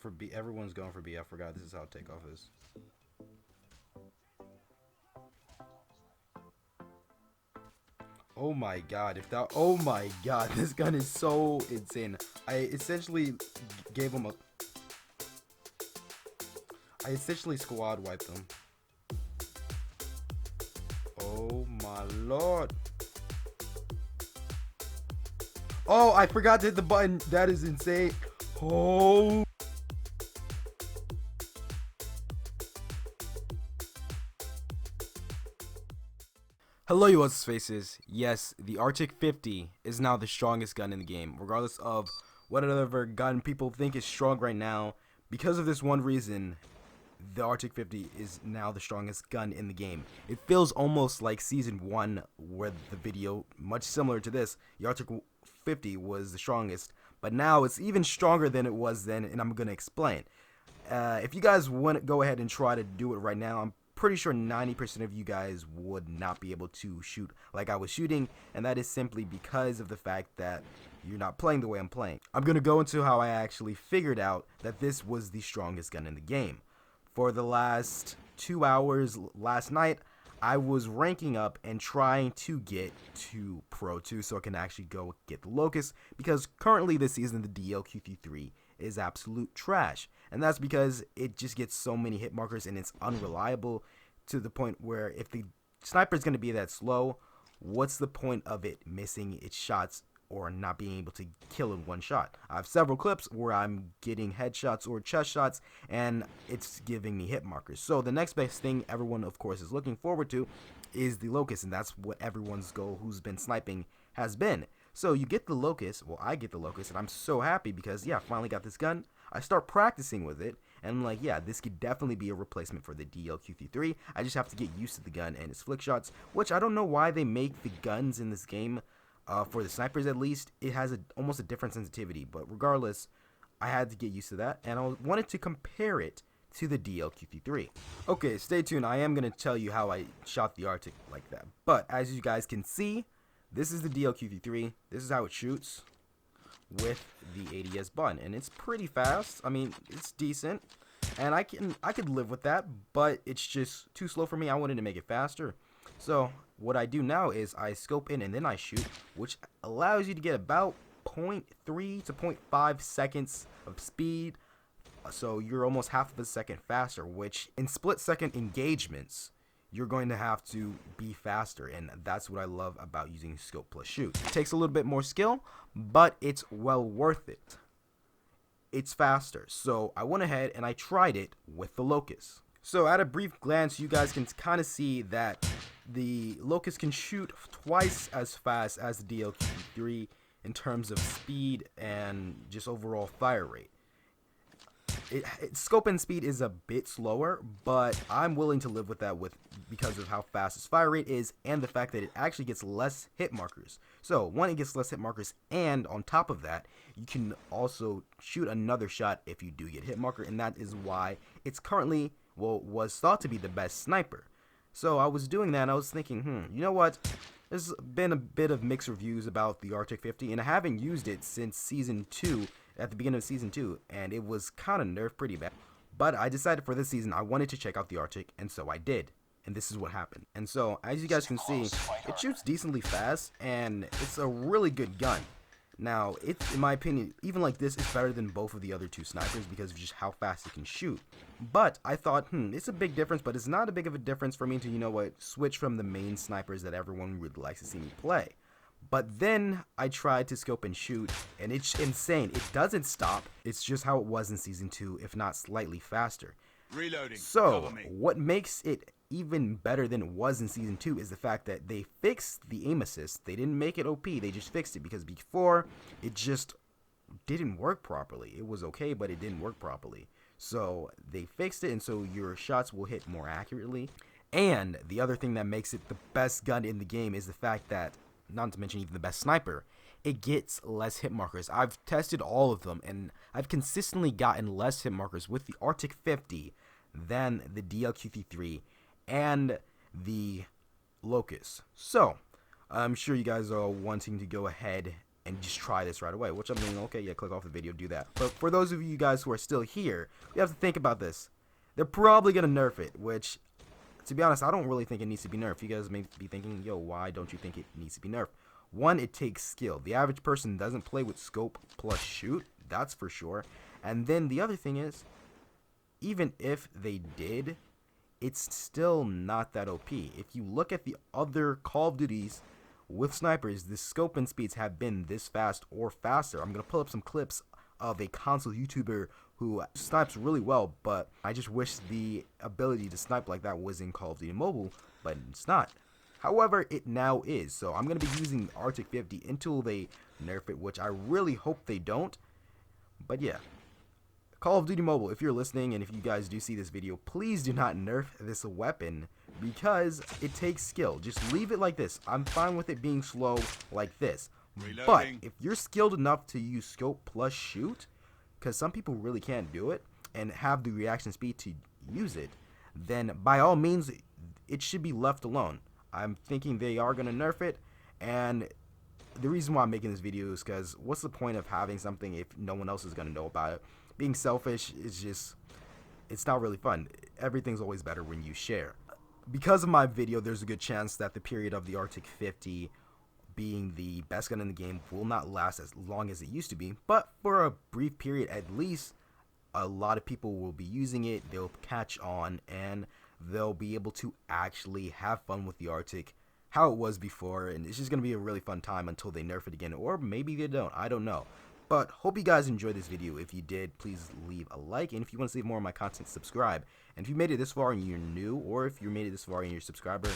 for B. Everyone's going for B. I forgot this is how takeoff is. Oh my god, if that, oh my god, this gun is so insane. I essentially squad wiped them. Oh my lord. Oh, I forgot to hit the button. That is insane. Oh. Hello, you what's faces. Yes, the ARCTIC.50 is now the strongest gun in the game, regardless of whatever gun people think is strong right now. Because of this one reason, the ARCTIC.50 is now the strongest gun in the game. It feels almost like Season 1, where the video, much similar to this, the ARCTIC.50 was the strongest, but now it's even stronger than it was then, and I'm going to explain. If you guys want to go ahead and try to do it right now, I'm pretty sure 90% of you guys would not be able to shoot like I was shooting, and that is simply because of the fact that you're not playing the way I'm playing. I'm going to go into how I actually figured out that this was the strongest gun in the game. For the last 2 hours last night, I was ranking up and trying to get to Pro 2 so I can actually go get the Locus, because currently this season the 𝓢𝓮𝓽𝓽𝓲𝓷𝓰 is absolute trash, and that's because it just gets so many hit markers and it's unreliable to the point where if the sniper is going to be that slow, what's the point of it missing its shots or not being able to kill in one shot? I have several clips where I'm getting headshots or chest shots and it's giving me hit markers. So the next best thing everyone of course is looking forward to is the Locus, and that's what everyone's goal who's been sniping has been. So you get the Locus, well I get the Locus, and I'm so happy because yeah, I finally got this gun. I start practicing with it and I'm like, yeah, this could definitely be a replacement for the 𝓢𝓮𝓽𝓽𝓲𝓷𝓰. I just have to get used to the gun and its flick shots, which I don't know why they make the guns in this game, for the snipers at least, it has almost a different sensitivity, but regardless, I had to get used to that, and I wanted to compare it to the 𝓢𝓮𝓽𝓽𝓲𝓪. Okay, stay tuned. I am going to tell you how I shot the ARCTIC like that, but as you guys can see, this is the 𝓢𝓮𝓽𝓽𝓽𝓲𝓪. This is how it shoots with the ADS button, and it's pretty fast. I mean, it's decent, and I could live with that, but it's just too slow for me. I wanted to make it faster. So what I do now is I scope in and then I shoot, which allows you to get about 0.3 to 0.5 seconds of speed. So you're almost half of a second faster, which in split second engagements, you're going to have to be faster, and that's what I love about using scope plus shoot. It takes a little bit more skill, but it's well worth it. It's faster, so I went ahead and I tried it with the Locus. So at a brief glance, you guys can kind of see that the Locus can shoot twice as fast as the 𝓢𝓮𝓽𝓽𝓲𝓪 in terms of speed and just overall fire rate. Scope and speed is a bit slower, but I'm willing to live with that because of how fast its fire rate is and the fact that it actually gets less hit markers. So one, it gets less hit markers, and on top of that, you can also shoot another shot if you do get hit marker, and that is why it's currently, well, was thought to be the best sniper. So I was doing that and I was thinking, you know what? There's been a bit of mixed reviews about the ARCTIC.50, and I haven't used it since Season 2, at the beginning of Season 2, and it was kind of nerfed pretty bad. But I decided for this season I wanted to check out the ARCTIC, and so I did. And this is what happened. And so, as you guys can see, it shoots decently fast, and it's a really good gun. Now, in my opinion, even like this, it's better than both of the other two snipers because of just how fast it can shoot. But I thought, it's a big difference, but it's not a big of a difference for me to, you know what, switch from the main snipers that everyone would like to see me play. But then I tried to scope and shoot, and it's insane. It doesn't stop. It's just how it was in Season 2, if not slightly faster. Reloading. So, what makes it even better than it was in Season 2 is the fact that they fixed the aim assist. They didn't make it OP, they just fixed it, because before, it just didn't work properly. It was okay, but it didn't work properly. So, they fixed it, and so your shots will hit more accurately. And the other thing that makes it the best gun in the game is the fact that, not to mention even the best sniper, it gets less hit markers. I've tested all of them, and I've consistently gotten less hit markers with the ARCTIC.50 than the 𝓢𝓮𝓽𝓽𝓲𝓪 and the Locus. So, I'm sure you guys are wanting to go ahead and just try this right away. Which I mean, okay, yeah, click off the video, do that. But for those of you guys who are still here, you have to think about this. They're probably gonna nerf it, which, to be honest, I don't really think it needs to be nerfed. You guys may be thinking, yo, why don't you think it needs to be nerfed? One, it takes skill. The average person doesn't play with scope plus shoot, that's for sure. And then the other thing is, even if they did, it's still not that OP. If you look at the other Call of Duties with snipers, the scope and speeds have been this fast or faster. I'm going to pull up some clips of a console YouTuber who snipes really well, but I just wish the ability to snipe like that was in Call of Duty Mobile, but it's not. However, it now is, so I'm going to be using ARCTIC.50 until they nerf it, which I really hope they don't. But yeah, Call of Duty Mobile, if you're listening and if you guys do see this video, please do not nerf this weapon because it takes skill. Just leave it like this. I'm fine with it being slow like this. Reloading. But if you're skilled enough to use scope plus shoot, because some people really can't do it and have the reaction speed to use it, then by all means, it should be left alone. I'm thinking they are going to nerf it, and the reason why I'm making this video is because what's the point of having something if no one else is going to know about it? Being selfish is just, it's not really fun. Everything's always better when you share. Because of my video, there's a good chance that the period of the ARCTIC.50 being the best gun in the game will not last as long as it used to be, but for a brief period at least, a lot of people will be using it, they'll catch on, and they'll be able to actually have fun with the ARCTIC how it was before, and it's just going to be a really fun time until they nerf it again, or maybe they don't, I don't know. But hope you guys enjoyed this video. If you did, please leave a like, and if you want to see more of my content, subscribe. And if you made it this far and you're new, or if you made it this far and you're a subscriber,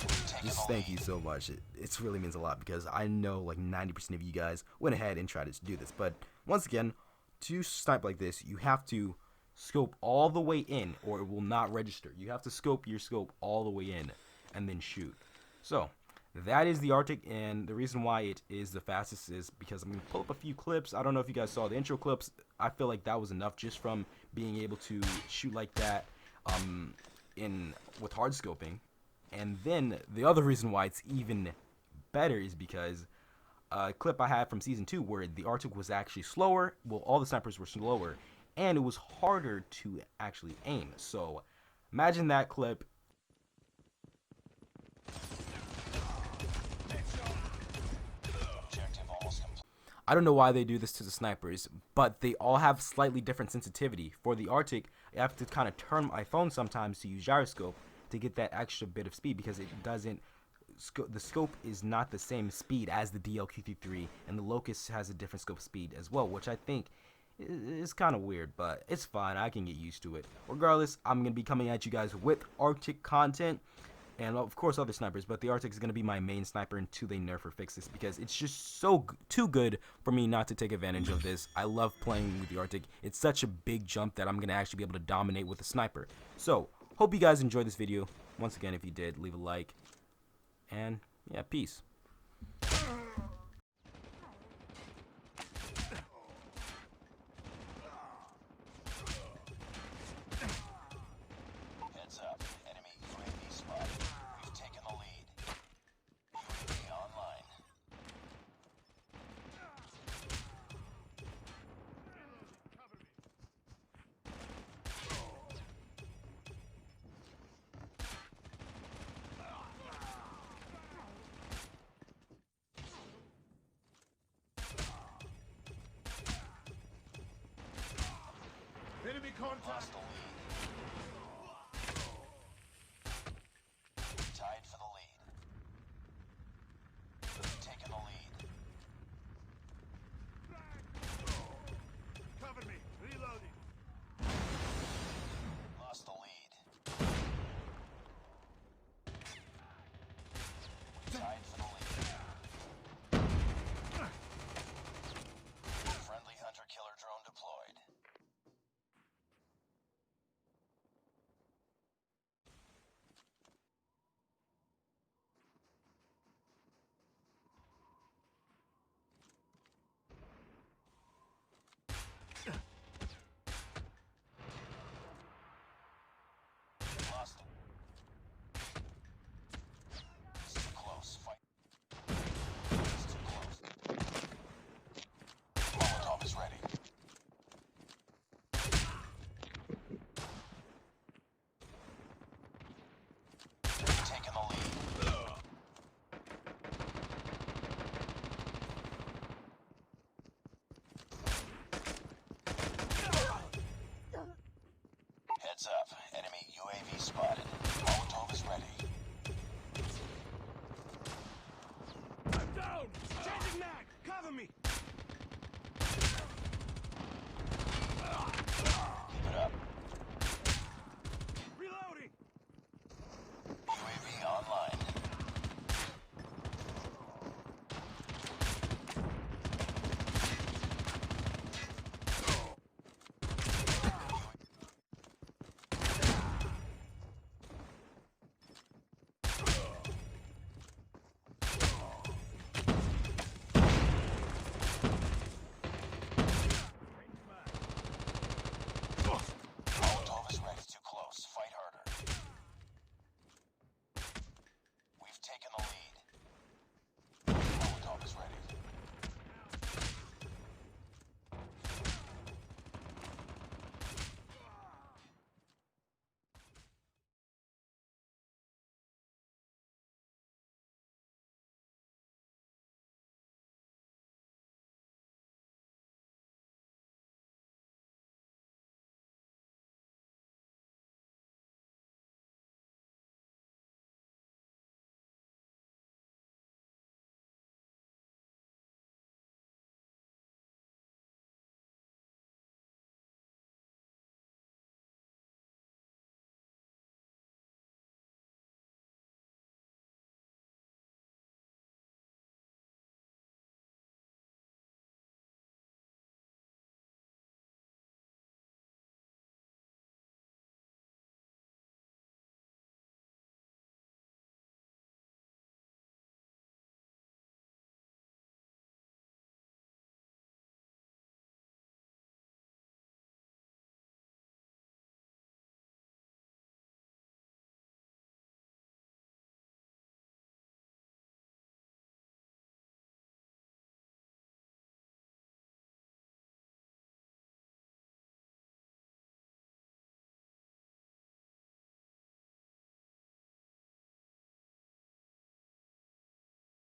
just thank you so much. It really means a lot because I know like 90% of you guys went ahead and tried to do this. But once again, to snipe like this, you have to scope all the way in or it will not register. You have to scope your scope all the way in and then shoot. So that is the ARCTIC, and the reason why it is the fastest is because I'm going to pull up a few clips. I don't know if you guys saw the intro clips. I feel like that was enough just from being able to shoot like that with hard scoping. And then the other reason why it's even better is because a clip I had from Season 2 where the ARCTIC was actually slower. Well, all the snipers were slower, and it was harder to actually aim. So imagine that clip. I don't know why they do this to the snipers, but they all have slightly different sensitivity. For the ARCTIC, I have to kind of turn my phone sometimes to use gyroscope to get that extra bit of speed because it doesn't, the scope is not the same speed as the DL-Q33, and the Locus has a different scope speed as well, which I think is kind of weird, but it's fine. I can get used to it. Regardless, I'm going to be coming at you guys with ARCTIC content. And of course other snipers, but the ARCTIC is going to be my main sniper until they nerf or fix this because it's just so too good for me not to take advantage of this. I love playing with the ARCTIC. It's such a big jump that I'm going to actually be able to dominate with a sniper. So, hope you guys enjoyed this video. Once again, if you did, leave a like. And, yeah, peace. Enemy contact!